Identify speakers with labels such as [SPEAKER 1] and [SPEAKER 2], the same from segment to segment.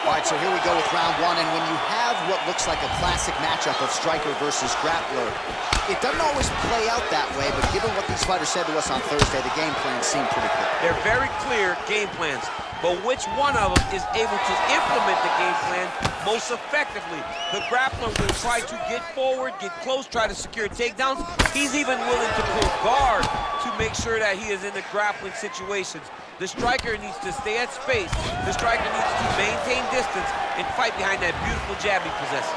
[SPEAKER 1] All right, so here we go with round one, and when you have what looks like a classic matchup of striker versus grappler, it doesn't always play out that way, but given what these fighters said to us on Thursday, the game plans seem pretty clear.
[SPEAKER 2] They're very clear game plans, but which one of them is able to implement the game plan most effectively? The grappler will try to get forward, get close, try to secure takedowns. He's even willing to pull guard to make sure that he is in the grappling situations. The striker needs to stay at space. The striker needs to maintain distance and fight behind that beautiful jab he possesses.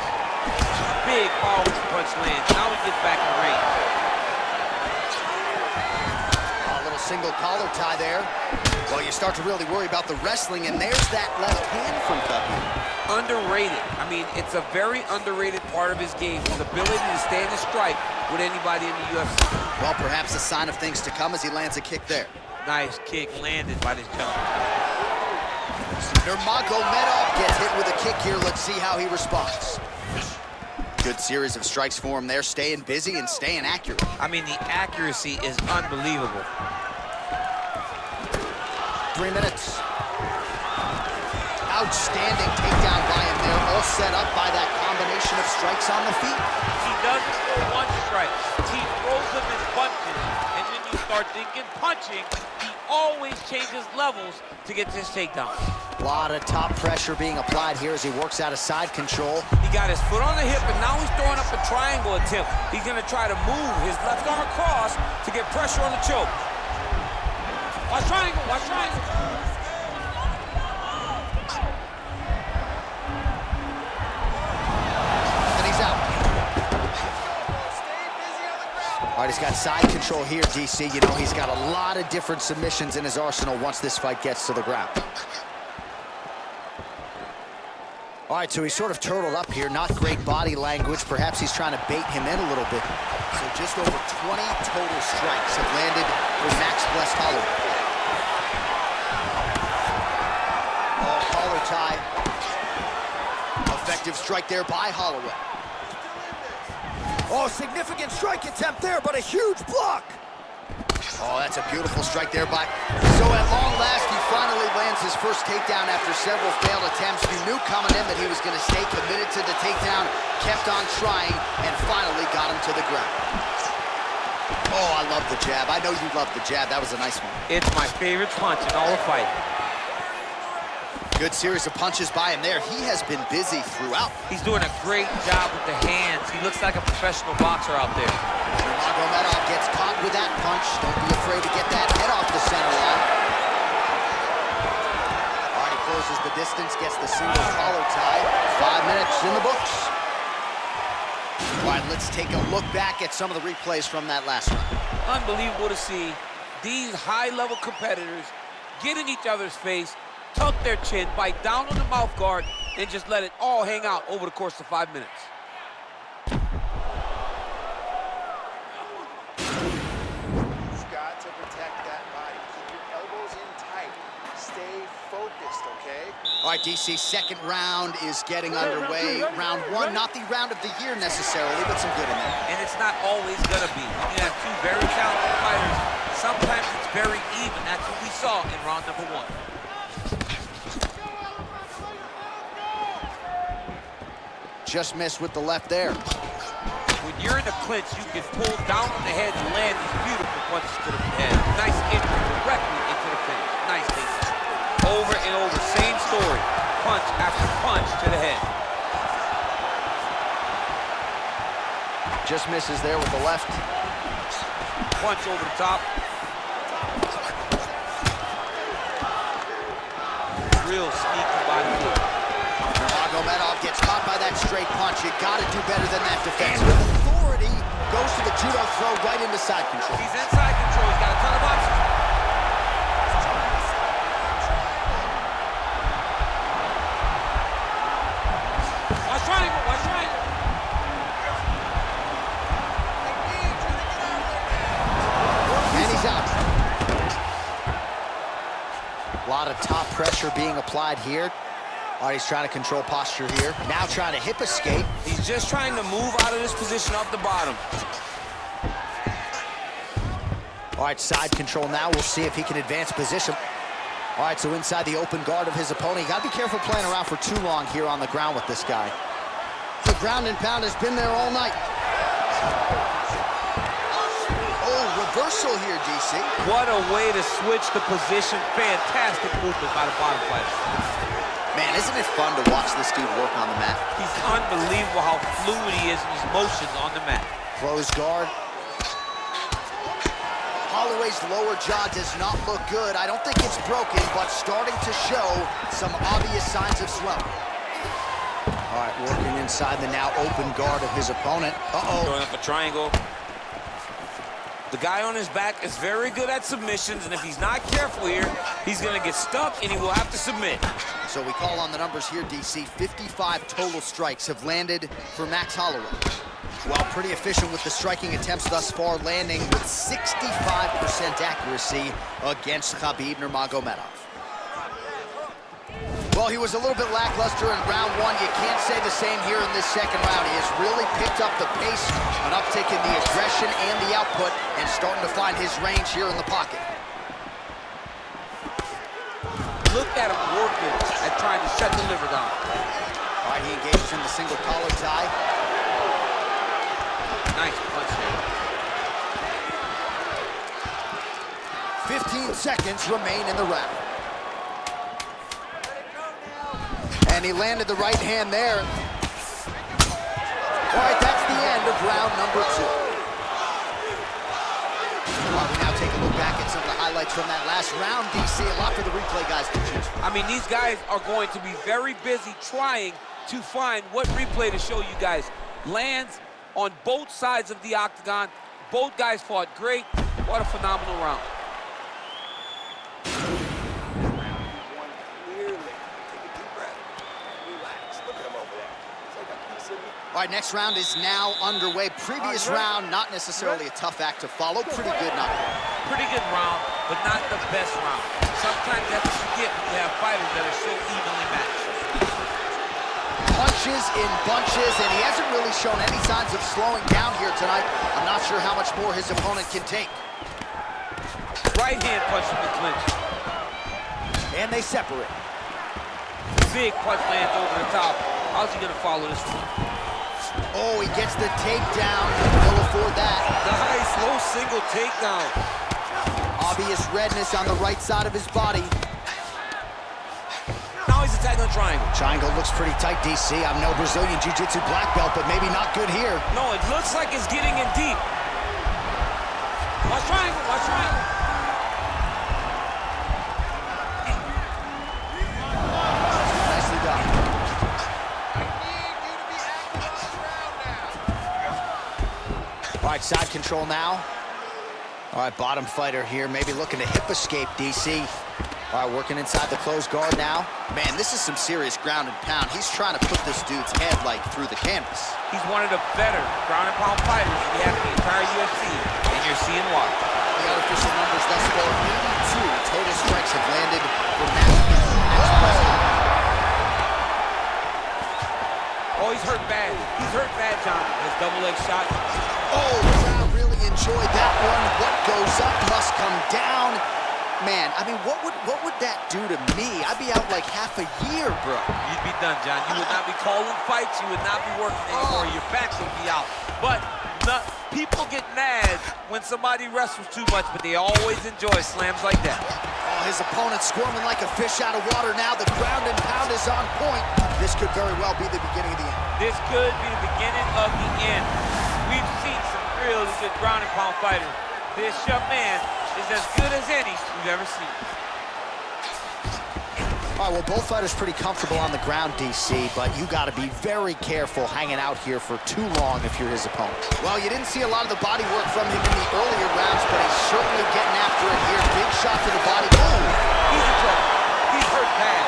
[SPEAKER 2] Big powerful punch lands. Now he gets back in range.
[SPEAKER 1] A little single collar tie there. Well, you start to really worry about the wrestling, and there's that left hand from Khabib.
[SPEAKER 2] Underrated. I mean, it's a very underrated part of his game, his ability to stand and strike with anybody in the UFC.
[SPEAKER 1] Well, perhaps a sign of things to come as he lands a kick there.
[SPEAKER 2] Nice kick landed by this gentleman.
[SPEAKER 1] Nurmagomedov gets hit with a kick here. Let's see how he responds. Good series of strikes for him there, staying busy and staying accurate.
[SPEAKER 2] I mean, the accuracy is unbelievable.
[SPEAKER 1] 3 minutes. Outstanding takedown by him there, all set up by that combination of strikes on the feet.
[SPEAKER 2] He doesn't throw one strike. He throws them in bunches. And when you start thinking punching, he always changes levels to get this takedown.
[SPEAKER 1] A lot of top pressure being applied here as he works out of side control.
[SPEAKER 2] He got his foot on the hip, and now he's throwing up a triangle attempt. He's gonna try to move his left arm across to get pressure on the choke. Watch triangle, watch triangle.
[SPEAKER 1] And he's out. All right, he's got side control here, DC. You know, he's got a lot of different submissions in his arsenal once this fight gets to the ground. All right, so he's sort of turtled up here. Not great body language. Perhaps he's trying to bait him in a little bit. So just over 20 total strikes have landed for Max Bless Holloway. Collar tie. Effective strike there by Holloway. Oh, significant strike attempt there, but a huge block. Oh, that's a beautiful strike there by... So at long last, he finally lands his first takedown after several failed attempts. You knew coming in that he was going to stay committed to the takedown, kept on trying, and finally got him to the ground. Oh, I love the jab. I know you love the jab. That was a nice one.
[SPEAKER 2] It's my favorite punch in all the fight.
[SPEAKER 1] Good series of punches by him there. He has been busy throughout.
[SPEAKER 2] He's doing a great job with the hands. He looks like a professional boxer out there.
[SPEAKER 1] Nurmagomedov gets caught with that punch. Don't be afraid to get that head off the center line. All right, he closes the distance, gets the single collar tie. 5 minutes in the books. All right, let's take a look back at some of the replays from that last round.
[SPEAKER 2] Unbelievable to see these high-level competitors get in each other's face, tuck their chin, bite down on the mouth guard, and just let it all hang out over the course of 5 minutes.
[SPEAKER 3] You've got to protect that body. Keep your elbows in tight. Stay focused, okay?
[SPEAKER 1] All right, DC, second round is getting underway. Round one, not the round of the year necessarily, but some good in there.
[SPEAKER 2] And it's not always gonna be. You have two very talented fighters. Sometimes it's very even. That's what we saw in round number one.
[SPEAKER 1] Just missed with the left there.
[SPEAKER 2] When you're in the clinch, you can pull down on the head and land these beautiful punches to the head. Nice entry directly into the finish. Nice thing. Over and over, same story. Punch after punch to the head.
[SPEAKER 1] Just misses there with the left.
[SPEAKER 2] Punch over the top. Real sneaky body kick.
[SPEAKER 1] Nurmagomedov gets caught by that straight punch. You gotta do better than that defense. With authority, goes to the judo throw right into side control.
[SPEAKER 2] He's in side control. He's got a ton of options. Watch triangle. Watch triangle.
[SPEAKER 1] And he's out. A lot of top pressure being applied here. All right, he's trying to control posture here. Now trying to hip escape.
[SPEAKER 2] He's just trying to move out of this position off the bottom.
[SPEAKER 1] All right, side control now. We'll see if he can advance position. All right, so inside the open guard of his opponent. You got to be careful playing around for too long here on the ground with this guy. The ground and pound has been there all night. Oh, reversal here, DC.
[SPEAKER 2] What a way to switch the position. Fantastic movement by the bottom fighter.
[SPEAKER 1] Man, isn't it fun to watch this dude work on the mat?
[SPEAKER 2] He's unbelievable how fluid he is in his motions on the mat.
[SPEAKER 1] Closed guard. Holloway's lower jaw does not look good. I don't think it's broken, but starting to show some obvious signs of swelling. All right, working inside the now open guard of his opponent.
[SPEAKER 2] Throwing up a triangle. The guy on his back is very good at submissions, and if he's not careful here, he's gonna get stuck and he will have to submit.
[SPEAKER 1] So we call on the numbers here, DC. 55 total strikes have landed for Max Holloway. Well, pretty efficient with the striking attempts thus far, landing with 65% accuracy against Khabib Nurmagomedov. Well, he was a little bit lackluster in round one. You can't say the same here in this second round. He has really picked up the pace, an uptick in the aggression and the output, and starting to find his range here in the pocket.
[SPEAKER 2] Look at him working at trying to shut the liver down.
[SPEAKER 1] All right, he engaged in the single collar tie.
[SPEAKER 2] Nice punch there.
[SPEAKER 1] 15 seconds remain in the round. And he landed the right hand there. All right, that's the end of round number 2. Well, we now take a look back at some of the highlights from that last round, DC. A lot for the replay guys to choose from.
[SPEAKER 2] I mean, these guys are going to be very busy trying to find what replay to show you guys. Lands on both sides of the octagon. Both guys fought great. What a phenomenal round.
[SPEAKER 1] All right, next round is now underway. Previous round, not necessarily a tough act to follow. Pretty good knockout.
[SPEAKER 2] Pretty good round, but not the best round. Sometimes you have to forget when you have fighters that are so evenly matched.
[SPEAKER 1] Punches in bunches, and he hasn't really shown any signs of slowing down here tonight. I'm not sure how much more his opponent can take.
[SPEAKER 2] Right hand punch from the clinch.
[SPEAKER 1] And they separate.
[SPEAKER 2] Big punch lands over the top. How's he gonna follow this one?
[SPEAKER 1] Oh, he gets the takedown. He'll afford that.
[SPEAKER 2] Nice, low single takedown.
[SPEAKER 1] Obvious redness on the right side of his body.
[SPEAKER 2] Now he's attacking the triangle.
[SPEAKER 1] Triangle looks pretty tight, DC. I'm no Brazilian Jiu-Jitsu black belt, but maybe not good here.
[SPEAKER 2] No, it looks like it's getting in deep. Watch triangle, watch triangle.
[SPEAKER 1] Nicely done. All right, side control now. All right, bottom fighter here, maybe looking to hip escape, DC. All right, working inside the closed guard now. Man, this is some serious ground and pound. He's trying to put this dude's head, like, through the canvas.
[SPEAKER 2] He's one of the better ground and pound fighters we have in the entire UFC, and you're seeing why.
[SPEAKER 1] The unofficial numbers thus far, 82 total strikes have landed for Max.
[SPEAKER 2] Oh, he's hurt bad. He's hurt bad, John. His double leg shot.
[SPEAKER 1] Oh, the crowd really enjoyed that one. What goes up must come down. Man, I mean, what would that do to me? I'd be out like half a year, bro.
[SPEAKER 2] You'd be done, John. You would not be calling fights. You would not be working anymore. Your back would be out. But people get mad when somebody wrestles too much, but they always enjoy slams like that.
[SPEAKER 1] Oh, his opponent squirming like a fish out of water now. The ground and pound is on point. This could very well be the beginning of the end.
[SPEAKER 2] This could be the beginning of the end. We've seen some really good ground and pound fighters. This young man is as good as any we've ever seen.
[SPEAKER 1] All right, well, both fighters pretty comfortable on the ground, DC, but you got to be very careful hanging out here for too long if you're his opponent. Well, you didn't see a lot of the body work from him in the earlier rounds, but he's certainly getting after it here. Big shot to the body. Oh,
[SPEAKER 2] he's in trouble. He's hurt bad.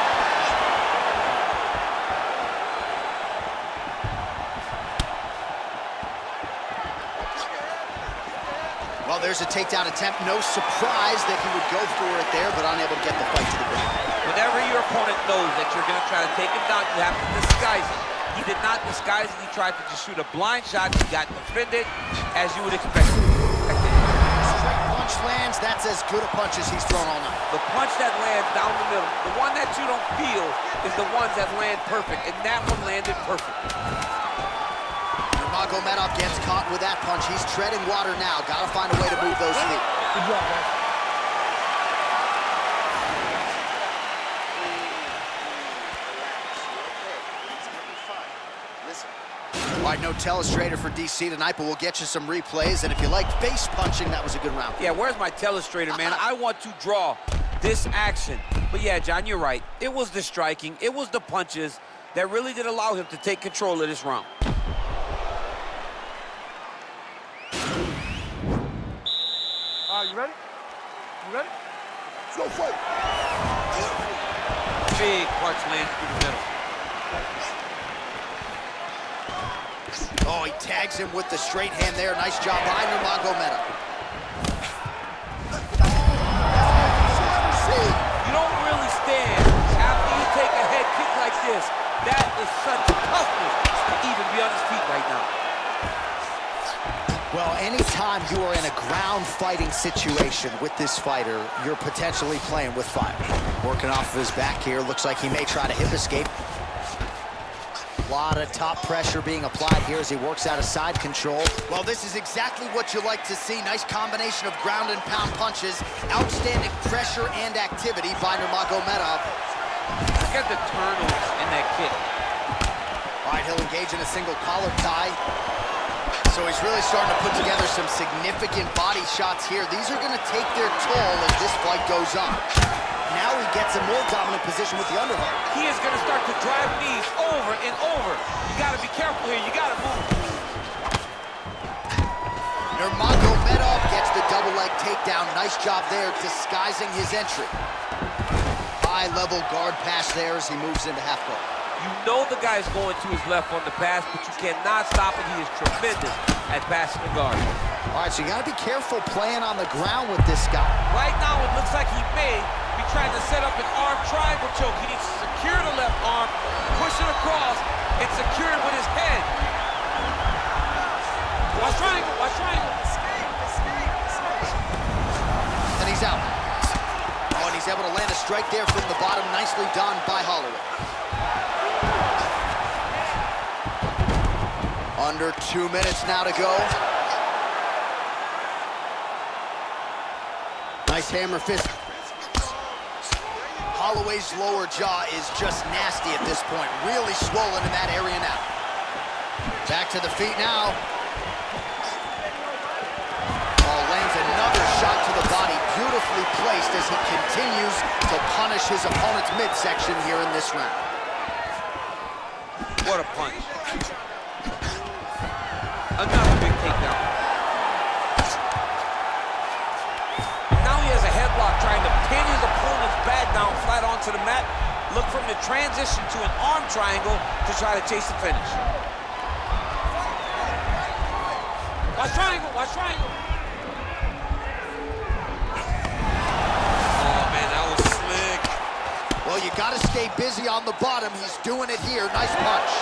[SPEAKER 1] Well, there's a takedown attempt. No surprise that he would go for it there, but unable to get the fight to the ground.
[SPEAKER 2] Whenever your opponent knows that you're going to try to take him down, you have to disguise it. He did not disguise it. He tried to just shoot a blind shot. He got defended, as you would expect.
[SPEAKER 1] Straight punch lands, that's as good a punch as he's thrown all night.
[SPEAKER 2] The punch that lands down the middle, the one that you don't feel, is the ones that land perfect, and that one landed perfect.
[SPEAKER 1] Nurmagomedov gets caught with that punch. He's treading water now. Got to find a way to move those feet.
[SPEAKER 4] Good job, guys.
[SPEAKER 1] All right, no telestrator for DC tonight, but we'll get you some replays. And if you like face punching, that was a good round.
[SPEAKER 2] Yeah, where's my telestrator, man? I want to draw this action. But yeah, John, you're right. It was the striking, it was the punches that really did allow him to take control of this round.
[SPEAKER 4] All right, you ready? You ready? Let's go fight.
[SPEAKER 2] Big punch lands through the middle.
[SPEAKER 1] Oh, he tags him with the straight hand there. Nice job by Nurmagomedov.
[SPEAKER 2] You don't really stand after you take a head kick like this. That is such toughness to even be on his feet right now.
[SPEAKER 1] Well, anytime you are in a ground fighting situation with this fighter, you're potentially playing with fire. Working off of his back here. Looks like he may try to hip escape. A lot of top pressure being applied here as he works out of side control. Well, this is exactly what you like to see. Nice combination of ground and pound punches. Outstanding pressure and activity by Nurmagomedov.
[SPEAKER 2] Look at the turnovers in that kick.
[SPEAKER 1] All right, he'll engage in a single collar tie. So he's really starting to put together some significant body shots here. These are going to take their toll as this fight goes on. Now he gets a more dominant position with the underhook.
[SPEAKER 2] He is going to start to drive knees over and over. You got to be careful here. You got to move.
[SPEAKER 1] Nurmagomedov gets the double leg takedown. Nice job there, disguising his entry. High-level guard pass there as he moves into half guard.
[SPEAKER 2] You know the guy's going to his left on the pass, but you cannot stop it. He is tremendous at passing the guard.
[SPEAKER 1] All right, so you got to be careful playing on the ground with this guy.
[SPEAKER 2] Right now, it looks like he may be trying to set up an arm triangle choke. He needs to secure the left arm, push it across, and secure it with his head. Watch triangle, watch triangle.
[SPEAKER 1] And he's out. Oh, and he's able to land a strike there from the bottom. Nicely done by Holloway. Under 2 minutes now to go. Nice hammer fist. Holloway's lower jaw is just nasty at this point. Really swollen in that area now. Back to the feet now. Oh, lands another shot to the body. Beautifully placed as he continues to punish his opponent's midsection here in this round.
[SPEAKER 2] What a punch. Another big takedown. Now he has a headlock trying to pin his opponent's back down flat onto the mat. Look from the transition to an arm triangle to try to chase the finish. Watch triangle, watch triangle. Oh man, that was slick.
[SPEAKER 1] Well, you got to stay busy on the bottom. He's doing it here. Nice punch.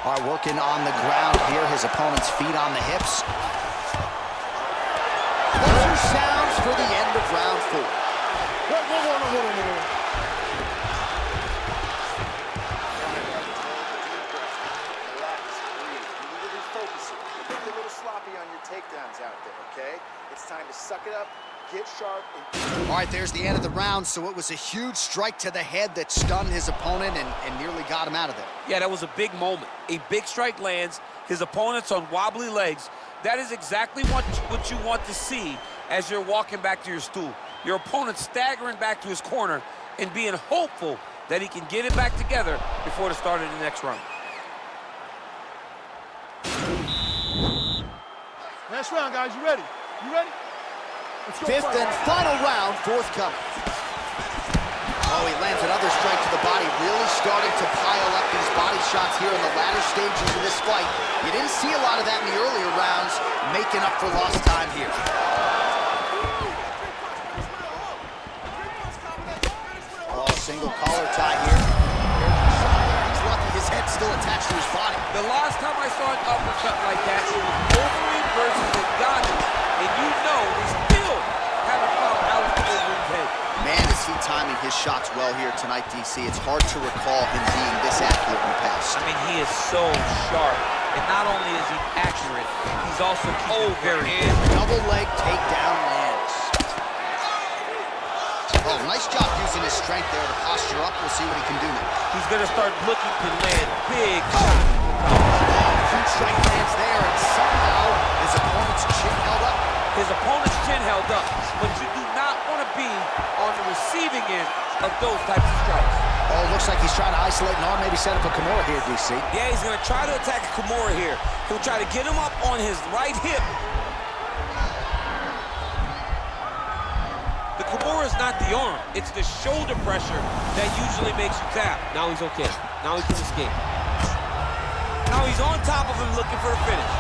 [SPEAKER 1] All right, working on the ground here. His opponent's feet on the hips. Buzzer sounds for the end of round 4.
[SPEAKER 3] Takedowns out there, okay? It's time to suck it up, get sharp, and...
[SPEAKER 1] All right, there's the end of the round, so it was a huge strike to the head that stunned his opponent and nearly got him out of there.
[SPEAKER 2] Yeah, that was a big moment. A big strike lands, his opponent's on wobbly legs. That is exactly what you want to see as you're walking back to your stool. Your opponent staggering back to his corner and being hopeful that he can get it back together before the start of the next round.
[SPEAKER 4] Last round, guys. You ready? You ready? Let's go.
[SPEAKER 1] Fifth and final round, forthcoming. Oh, he lands another strike to the body, really starting to pile up these body shots here in the latter stages of this fight. You didn't see a lot of that in the earlier rounds, making up for lost time here. Oh, single collar tie here. He's lucky his head's still still attached to his body.
[SPEAKER 2] The last time I saw an uppercut like that, it was Holloway versus Nurmagomedov. And you know they still haven't found Holloway's head.
[SPEAKER 1] Man, is he timing his shots well here tonight, DC. It's hard to recall him being this accurate in the past.
[SPEAKER 2] I mean, he is so sharp. And not only is he accurate, he's also very good.
[SPEAKER 1] Double leg takedown lands. Oh, nice job using his strength there to posture up. We'll see what he can do now.
[SPEAKER 2] He's going to start looking to land big shots.
[SPEAKER 1] Huge strike lands there, and somehow his opponent's chin held up.
[SPEAKER 2] His opponent's chin held up, but you do not want to be on the receiving end of those types of strikes.
[SPEAKER 1] Oh, looks like he's trying to isolate an arm, maybe set up a Kimura here, DC.
[SPEAKER 2] Yeah, he's going to try to attack Kimura here. He'll try to get him up on his right hip. The Kimura is not the arm. It's the shoulder pressure that usually makes you tap. Now he's okay. Now he can escape. Now he's on top of him looking for a finish.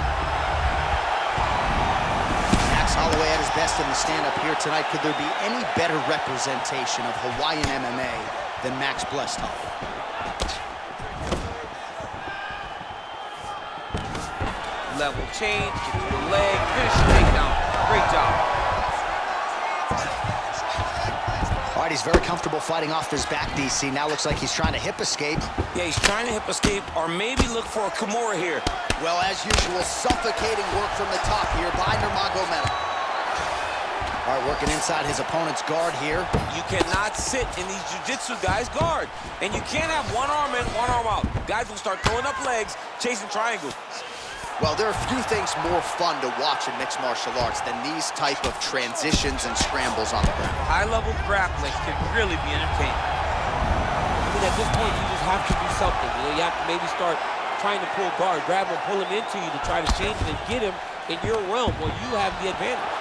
[SPEAKER 1] Max Holloway at his best in the stand-up here tonight. Could there be any better representation of Hawaiian MMA than Max blessed Holloway?
[SPEAKER 2] Level change, get to the leg, finish the takedown. Great job.
[SPEAKER 1] All right, he's very comfortable fighting off his back, DC. Now looks like he's trying to hip escape.
[SPEAKER 2] Yeah, he's trying to hip escape or maybe look for a Kimura here.
[SPEAKER 1] Well, as usual, suffocating work from the top here by Nurmagomedov. All right, working inside his opponent's guard here.
[SPEAKER 2] You cannot sit in these jiu-jitsu guys' guard. And you can't have one arm in, one arm out. Guys will start throwing up legs, chasing triangles.
[SPEAKER 1] Well, there are few things more fun to watch in mixed martial arts than these type of transitions and scrambles on the ground.
[SPEAKER 2] High-level grappling can really be entertaining. I mean, at this point, you just have to do something. You know, you have to maybe start trying to pull guard, grab him, pull him into you to try to change it and get him in your realm where you have the advantage.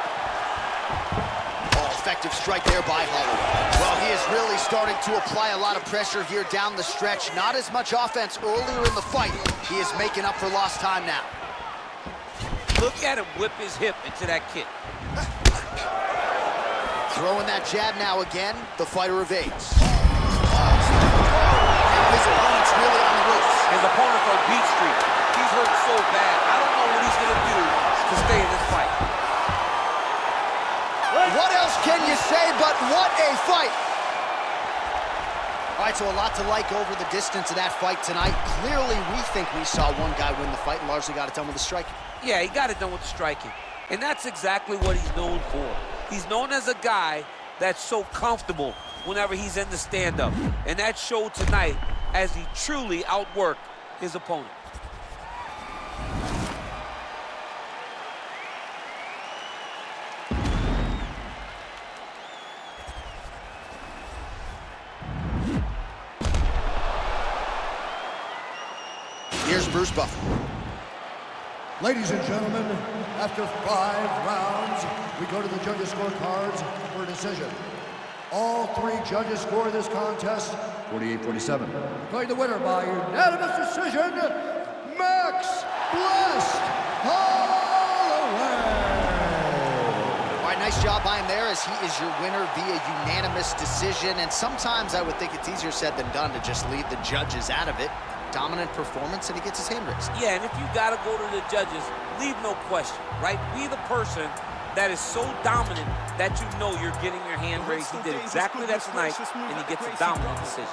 [SPEAKER 1] Oh, effective strike there by Holloway. Well, he is really starting to apply a lot of pressure here down the stretch. Not as much offense earlier in the fight. He is making up for lost time now.
[SPEAKER 2] Look at him whip his hip into that kick.
[SPEAKER 1] Throwing that jab now again. The fighter evades. Now his opponent's really on the ropes.
[SPEAKER 2] His opponent's on beat street. He's hurt so bad. I don't know what he's going to do to stay in this fight.
[SPEAKER 1] What else can you say but what a fight? All right, so a lot to like over the distance of that fight tonight. Clearly, we think we saw one guy win the fight and largely got it done with the striking.
[SPEAKER 2] Yeah, he got it done with the striking. And that's exactly what he's known for. He's known as a guy that's so comfortable whenever he's in the stand-up. And that showed tonight as he truly outworked his opponent.
[SPEAKER 1] Here's Bruce Buffer.
[SPEAKER 5] Ladies and gentlemen, after 5 rounds, we go to the judges' scorecards for a decision. All 3 judges score this contest 48-47. Declaring the winner by unanimous decision, Max Blessed Holloway.
[SPEAKER 1] All right, nice job by him there as he is your winner via unanimous decision. And sometimes I would think it's easier said than done to just leave the judges out of it. Dominant performance, and he gets his hand raised.
[SPEAKER 2] Yeah, and if you got to go to the judges, leave no question, right? Be the person that is so dominant that you know you're getting your hand raised. He did exactly that tonight, and he gets a dominant decision.